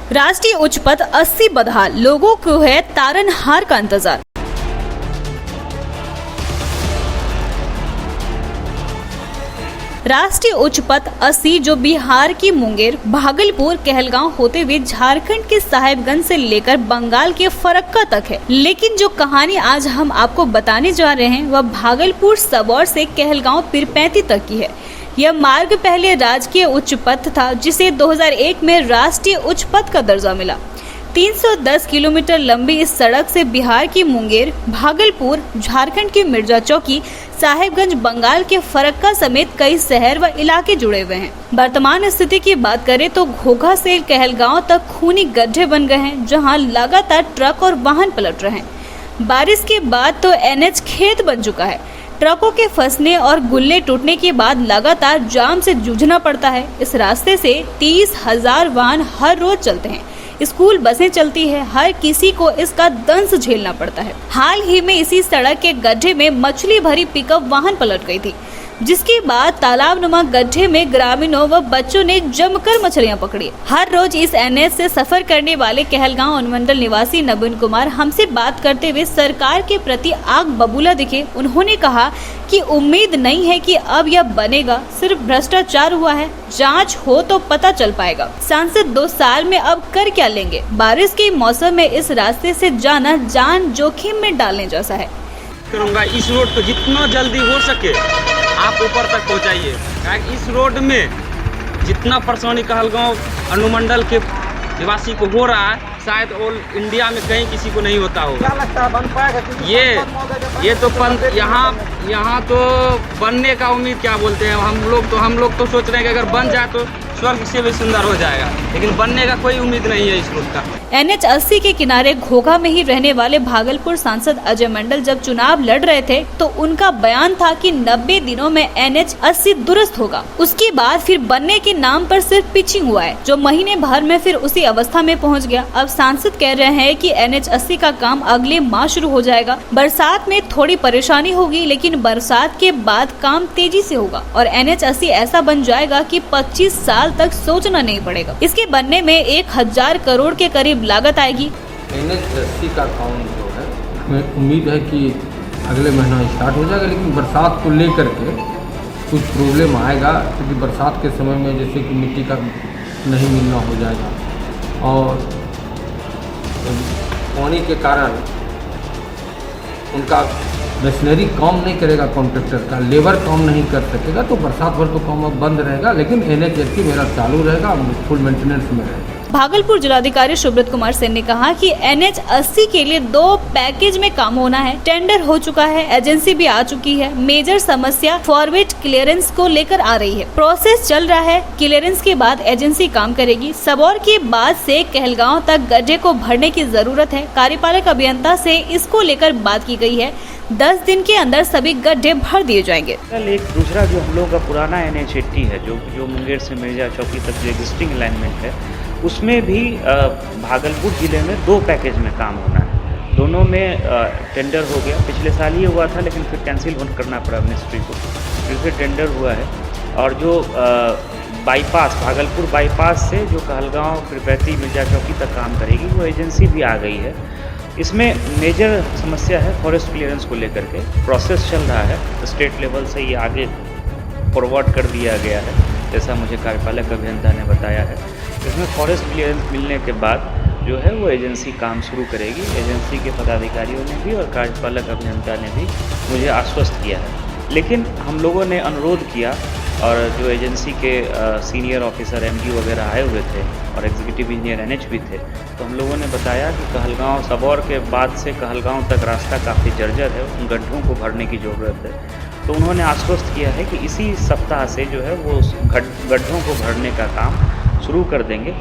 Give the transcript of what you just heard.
राष्ट्रीय उच्च पथ 80 बदहाल, लोगों को है तारनहार का इंतजार। राष्ट्रीय उच्च पथ 80 जो बिहार की मुंगेर, भागलपुर, कहलगांव होते हुए झारखंड के साहेबगंज से लेकर बंगाल के फरक्का तक है। लेकिन जो कहानी आज हम आपको बताने जा रहे हैं वह भागलपुर सबौर से कहलगांव पीरपैंती तक की है। यह मार्ग पहले राजकीय उच्च पथ था, जिसे 2001 में राष्ट्रीय उच्च पथ का दर्जा मिला। 310 किलोमीटर लंबी इस सड़क से बिहार की मुंगेर, भागलपुर, झारखंड की मिर्जा चौकी, साहेबगंज, बंगाल के फरक्का समेत कई शहर व इलाके जुड़े हुए हैं। वर्तमान स्थिति की बात करें तो घोघा से कहलगांव तक खूनी गड्ढे बन गए हैं, जहां लगातार ट्रक और वाहन पलट रहे हैं। बारिश के बाद तो एनएच खेत बन चुका है। ट्रकों के फंसने और गुल्ले टूटने के बाद लगातार जाम से जूझना पड़ता है। इस रास्ते से 30,000 वाहन हर रोज चलते हैं। स्कूल बसें चलती है, हर किसी को इसका दंश झेलना पड़ता है। हाल ही में इसी सड़क के गड्ढे में मछली भरी पिकअप वाहन पलट गई थी, जिसके बाद तालाबनुमा गड्ढे में ग्रामीणों व बच्चों ने जमकर मछलियां पकड़ी। हर रोज इस एनएच से सफर करने वाले कहलगांव अनुमंडल निवासी नवीन कुमार हमसे बात करते हुए सरकार के प्रति आग बबूला दिखे। उन्होंने कहा कि उम्मीद नहीं है कि अब यह बनेगा, सिर्फ भ्रष्टाचार हुआ है, जांच हो तो पता चल पाएगा। सांसद 2 साल में अब कर क्या लेंगे? बारिश के मौसम में इस रास्ते से जाना जान जोखिम में डालने जैसा है। करूँगा इस रोड को जितना जल्दी हो सके आप ऊपर तक पहुंचाइए। इस रोड में जितना परेशानी कहलगांव अनुमंडल के निवासी को हो रहा है, शायद ऑल इंडिया में कहीं किसी को नहीं होता हो। क्या लगता है बन पाएगा? ये तो यहाँ तो बनने का उम्मीद क्या बोलते हैं हम लोग तो सोच रहे हैं कि अगर बन जाए तो स्वर्ग से भी सुंदर हो जाएगा, लेकिन बनने का कोई उम्मीद नहीं है इस रोड का। एनएच 80 के किनारे घोघा में ही रहने वाले भागलपुर सांसद अजय मंडल जब चुनाव लड़ रहे थे तो उनका बयान था कि 90 दिनों में एनएच 80 दुरुस्त होगा। उसके बाद फिर बनने के नाम पर सिर्फ पिचिंग हुआ है, जो महीने भर में फिर उसी अवस्था में पहुंच गया। अब सांसद कह रहे हैं कि एनएच 80 का काम अगले माह शुरू हो जाएगा। बरसात में थोड़ी परेशानी होगी, लेकिन बरसात के बाद काम तेजी से होगा और एनएच 80 ऐसा बन जाएगा कि 25 साल तक सोचना नहीं पड़ेगा। इसके बनने में 1000 करोड़ के करीब लागत आएगी। एनएच 80 का काम जो है, हमें उम्मीद है कि अगले महीना स्टार्ट हो जाएगा, लेकिन बरसात को लेकर के कुछ प्रॉब्लम आएगा, क्योंकि बरसात के समय में जैसे कि मिट्टी का नहीं मिलना हो जाएगा और पानी के कारण उनका मशीनरी काम नहीं करेगा, कॉन्ट्रैक्टर का लेबर काम नहीं कर सकेगा, तो बरसात भर तो काम अब बंद रहेगा। लेकिन एनएच 80 मेरा चालू रहेगा, फुल मेंटेनेंस में रहेगा। भागलपुर जिलाधिकारी सुब्रत कुमार सेन ने कहा कि एनएच 80 के लिए 2 पैकेज में काम होना है। टेंडर हो चुका है, एजेंसी भी आ चुकी है। मेजर समस्या फॉरवर्ड क्लियरेंस को लेकर आ रही है। प्रोसेस चल रहा है, क्लियरेंस के बाद एजेंसी काम करेगी। सबौर के बाद से कहलगांव तक गड्ढे को भरने की जरूरत है। कार्यपालक अभियंता से इसको लेकर बात की गई है। 10 दिन के अंदर सभी गड्ढे भर दिए जाएंगे। कल एक दूसरा जो हम लोग का पुराना एनएच 80 है, जो मुंगेर से मिर्जा चौकी तक जो एग्जिस्टिंग अलाइनमेंट है, उसमें भी भागलपुर ज़िले में 2 पैकेज में काम होना है। दोनों में टेंडर हो गया। पिछले साल ये हुआ था, लेकिन फिर कैंसिल करना पड़ा मिनिस्ट्री को, फिर से टेंडर हुआ है। और जो बाईपास, भागलपुर बाईपास से जो कहलगांव, पीरपैंती, मिर्जा चौकी तक काम करेगी, वो एजेंसी भी आ गई है। इसमें मेजर समस्या है फॉरेस्ट क्लियरेंस को लेकर के। प्रोसेस चल रहा है, स्टेट लेवल से ये आगे फॉरवर्ड कर दिया गया है, जैसा मुझे कार्यपालक अभियंता ने बताया है। इसमें फॉरेस्ट क्लियरेंस मिलने के बाद जो है वो एजेंसी काम शुरू करेगी। एजेंसी के पदाधिकारियों ने भी और कार्यपालक अभियंता ने भी मुझे आश्वस्त किया है। लेकिन हम लोगों ने अनुरोध किया और जो एजेंसी के सीनियर ऑफिसर एमडी वगैरह आए हुए थे और एग्जीक्यूटिव इंजीनियर एनएच भी थे, तो हम लोगों ने बताया कि कहलगांव सबौर के बाद से कहलगांव तक रास्ता काफ़ी जर्जर है, उन गड्ढों को भरने की ज़रूरत है। तो उन्होंने आश्वस्त किया है कि इसी सप्ताह से जो है वो गड्ढों को भरने का काम शुरू कर देंगे।